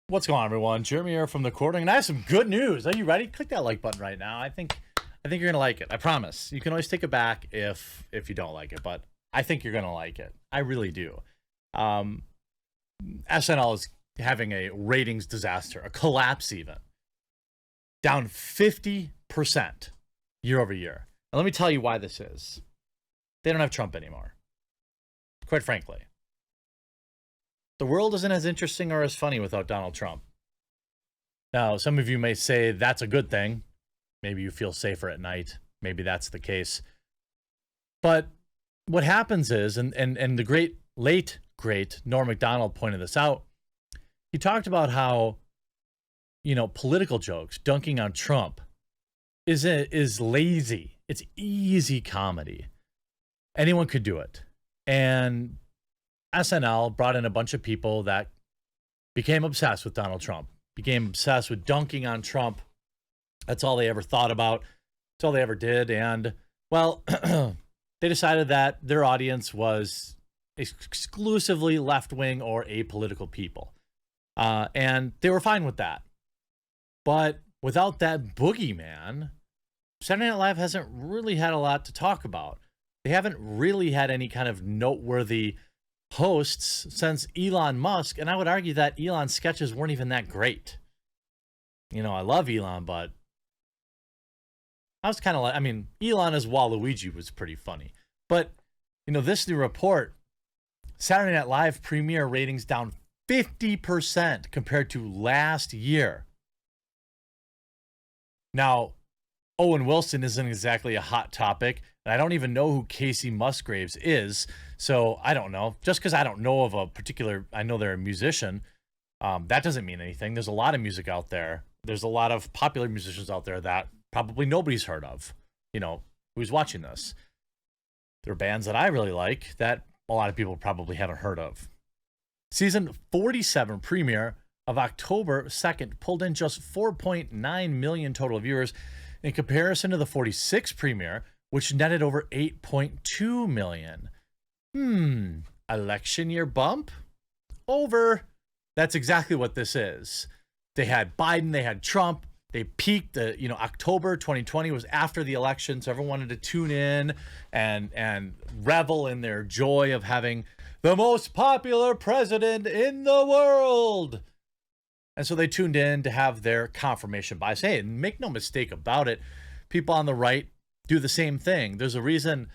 What's going on, everyone? Jeremy here from the Quartering, and I have some good news. Are you ready? Click that like button right now. I think you're gonna like it. I promise. You can always take it back if you don't like it, but I think you're gonna like it. I really do. Um, SNL is having a ratings disaster, a collapse even, down 50% year over year. And let me tell you why this is. They don't have Trump anymore. Quite frankly. The world isn't as interesting or as funny without Donald Trump. Now, some of you may say that's a good thing. Maybe you feel safer at night. Maybe that's the case. But what happens is, and the late great Norm Macdonald pointed this out, he talked about how, political jokes, dunking on Trump, is lazy. It's easy comedy. Anyone could do it. And SNL brought in a bunch of people that became obsessed with Donald Trump, became obsessed with dunking on Trump. That's all they ever thought about. That's all they ever did. And, well, they decided that their audience was exclusively left-wing or apolitical people. And they were fine with that. But without that boogeyman, Saturday Night Live hasn't really had a lot to talk about. They haven't really had any kind of noteworthy hosts since Elon Musk, and I would argue that Elon's sketches weren't even that great. I love Elon, but I was kind of like, Elon as Waluigi was pretty funny. But, this new report, Saturday Night Live premiere ratings down 50% compared to last year. Now, Owen Wilson isn't exactly a hot topic, and I don't even know who Casey Musgraves is. So I don't know. Just because I don't know of a particular, I know they're a musician, that doesn't mean anything. There's a lot of music out there. There's a lot of popular musicians out there that probably nobody's heard of, who's watching this. There are bands that I really like that a lot of people probably haven't heard of. Season 47 premiere of October 2nd pulled in just 4.9 million total viewers in comparison to the 46 premiere, which netted over 8.2 million. Election year bump? Over. That's exactly what this is. They had Biden, they had Trump, they peaked, October 2020 was after the election, so everyone wanted to tune in and revel in their joy of having the most popular president in the world. And so they tuned in to have their confirmation bias. Hey, and make no mistake about it, people on the right do the same thing. There's a reason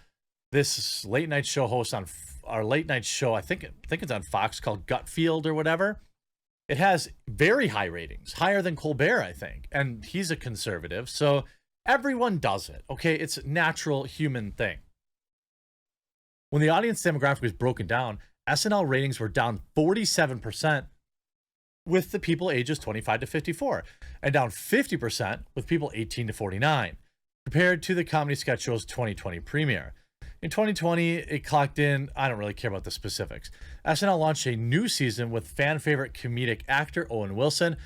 this late night show host on our late night show, I think it's on Fox, called Gutfield or whatever. It has very high ratings, higher than Colbert, I think. And he's a conservative, so everyone does it. Okay, it's a natural human thing. When the audience demographic was broken down, SNL ratings were down 47% with the people ages 25 to 54, and down 50% with people 18 to 49, compared to the comedy sketch show's 2020 premiere. In 2020, it clocked in, I don't really care about the specifics. SNL launched a new season with fan favorite comedic actor Owen Wilson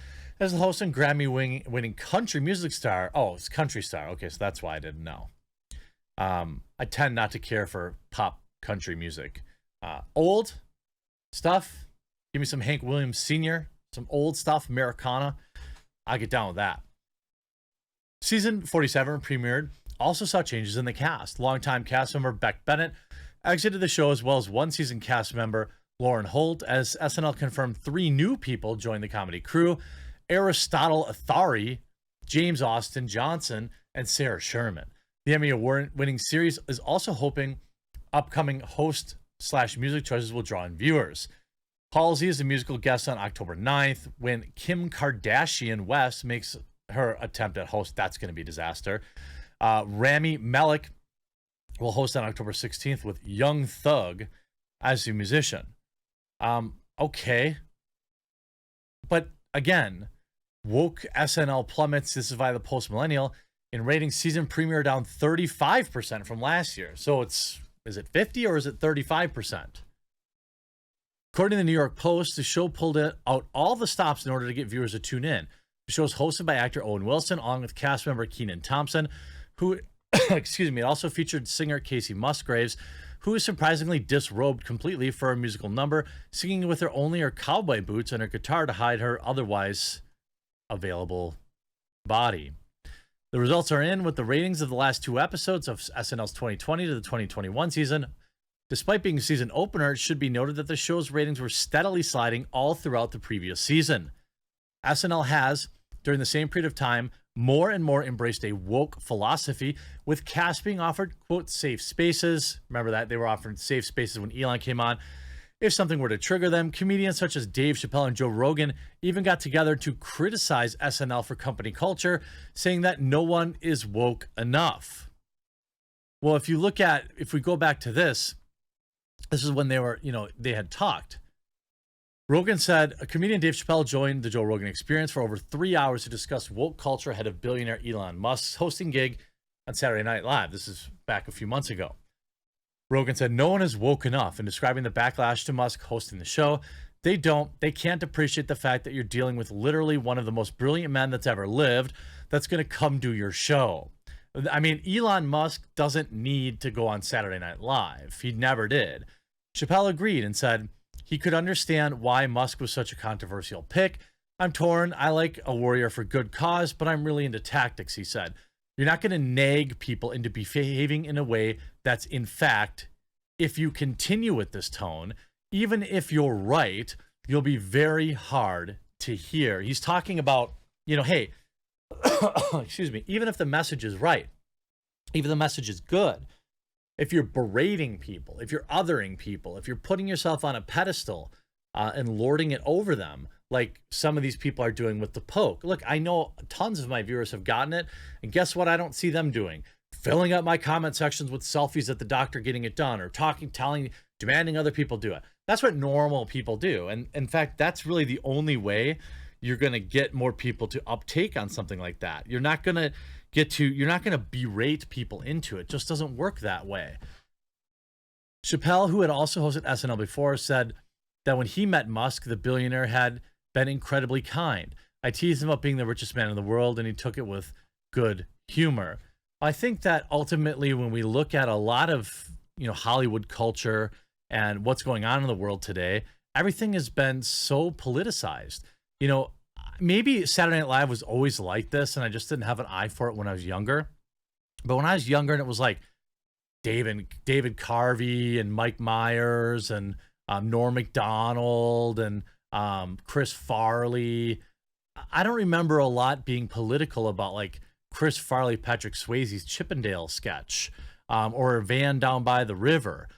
as the host and Grammy-winning country music star. Oh, it's country star. Okay, so that's why I didn't know. I tend not to care for pop country music. Old stuff, give me some Hank Williams Sr., some old stuff, Americana. I'll get down with that. Season 47 premiered, also saw changes in the cast. Longtime cast member Beck Bennett exited the show, as well as one season cast member Lauren Holt, as SNL confirmed 3 new people joined the comedy crew: Aristotle Athari, James Austin Johnson, and Sarah Sherman. The Emmy Award-winning series is also hoping upcoming host/music choices will draw in viewers. Halsey is a musical guest on October 9th when Kim Kardashian West makes her attempt at host. That's going to be a disaster. Rami Malek will host on October 16th with Young Thug as a musician. Okay. But again, woke SNL plummets. This is via the Post Millennial. In ratings, season premiere down 35% from last year. So is it 50 or is it 35%? According to the New York Post, the show pulled out all the stops in order to get viewers to tune in. The show is hosted by actor Owen Wilson, along with cast member Kenan Thompson, who, it also featured singer Casey Musgraves, who is surprisingly disrobed completely for a musical number, singing with only her cowboy boots and her guitar to hide her otherwise available body. The results are in with the ratings of the last 2 episodes of SNL's 2020 to the 2021 season. Despite being a season opener, it should be noted that the show's ratings were steadily sliding all throughout the previous season. SNL has, during the same period of time, more and more embraced a woke philosophy, with casts being offered, quote, safe spaces. Remember that? They were offered safe spaces when Elon came on. If something were to trigger them, comedians such as Dave Chappelle and Joe Rogan even got together to criticize SNL for company culture, saying that no one is woke enough. Well, if we go back to this is when they had talked. Rogan said, a comedian Dave Chappelle joined the Joe Rogan Experience for over 3 hours to discuss woke culture ahead of billionaire Elon Musk's hosting gig on Saturday Night Live. This is back a few months ago. Rogan said, no one is woke enough in describing the backlash to Musk hosting the show. They can't appreciate the fact that you're dealing with literally one of the most brilliant men that's ever lived that's going to come do your show. I mean, Elon Musk doesn't need to go on Saturday Night Live. He never did. Chappelle agreed and said he could understand why Musk was such a controversial pick. I'm torn. I like a warrior for good cause, but I'm really into tactics, he said. You're not going to nag people into behaving in a way that's, in fact, if you continue with this tone, even if you're right, you'll be very hard to hear. He's talking about, hey, excuse me, even if the message is right, even the message is good, if you're berating people, if you're othering people, if you're putting yourself on a pedestal and lording it over them, like some of these people are doing with the poke. Look, I know tons of my viewers have gotten it, and guess what? I don't see them doing. Filling up my comment sections with selfies at the doctor getting it done, or demanding other people do it. That's what normal people do. And in fact, that's really the only way you're going to get more people to uptake on something like that. You're not going to berate people into it. It just doesn't work that way. Chappelle, who had also hosted SNL before, said that when he met Musk, the billionaire had been incredibly kind. I teased him about being the richest man in the world, and he took it with good humor. I think that ultimately, when we look at a lot of Hollywood culture and what's going on in the world today, everything has been so politicized. Maybe Saturday Night Live was always like this, and I just didn't have an eye for it when I was younger. But when I was younger, and it was like David Carvey and Mike Myers and Norm Macdonald and Chris Farley. I don't remember a lot being political about like Chris Farley, Patrick Swayze's Chippendale sketch, or Van Down by the River.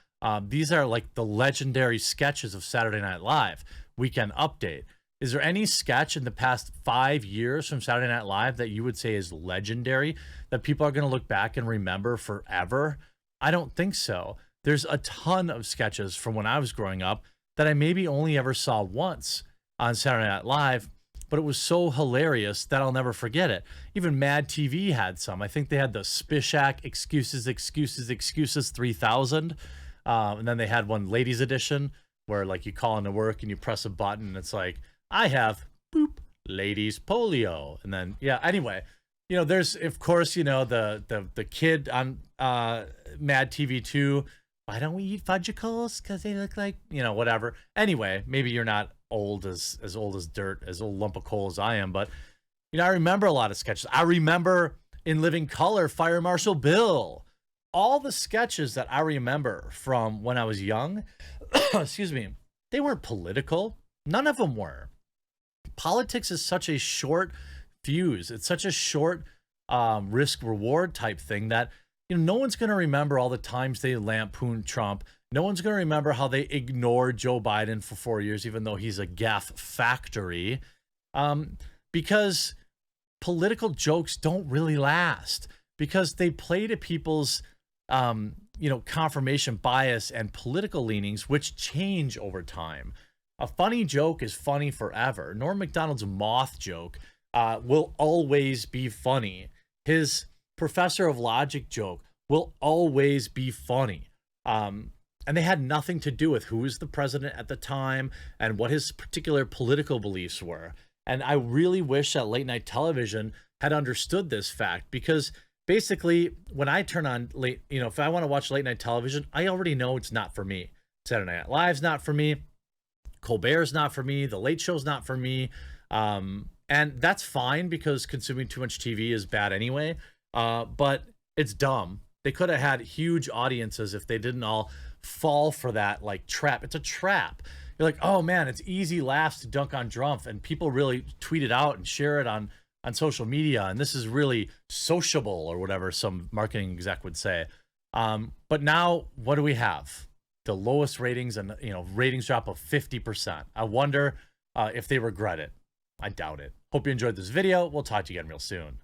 These are like the legendary sketches of Saturday Night Live. Weekend Update. Is there any sketch in the past 5 years from Saturday Night Live that you would say is legendary, that people are going to look back and remember forever? I don't think so. There's a ton of sketches from when I was growing up that I maybe only ever saw once on Saturday Night Live, but it was so hilarious that I'll never forget it. Even Mad TV had some. I think they had the Spishak Excuses 3000. And then they had one ladies edition where like you call into work and you press a button and it's like, I have boop ladies polio. And then, yeah, anyway, there's of course, the kid on Mad TV 2. Why don't we eat fudgicles? Because they look like, whatever. Anyway, maybe you're not old as old as dirt, as old lump of coal as I am. But, I remember a lot of sketches. I remember in living color, Fire Marshal Bill. All the sketches that I remember from when I was young, excuse me, they weren't political. None of them were. Politics is such a short fuse. It's such a short risk reward type thing that no one's going to remember all the times they lampooned Trump. No one's going to remember how they ignored Joe Biden for 4 years, even though he's a gaffe factory, because political jokes don't really last, because they play to people's confirmation bias and political leanings, which change over time. A funny joke is funny forever. Norm Macdonald's moth joke will always be funny. His professor of logic joke will always be funny. And they had nothing to do with who was the president at the time and what his particular political beliefs were. And I really wish that late night television had understood this fact, because basically, when I turn on if I want to watch late night television, I already know it's not for me. Saturday Night Live's not for me. Colbert's not for me. The Late Show's not for me. And that's fine because consuming too much TV is bad anyway. But it's dumb. They could have had huge audiences if they didn't all fall for that like trap. It's a trap. You're like, oh man, it's easy laughs to dunk on Drumpf, and people really tweet it out and share it on social media, and this is really sociable or whatever some marketing exec would say. But now what do we have? The lowest ratings, and ratings drop of 50%. I wonder if they regret it. I doubt it. Hope you enjoyed this video. We'll talk to you again real soon.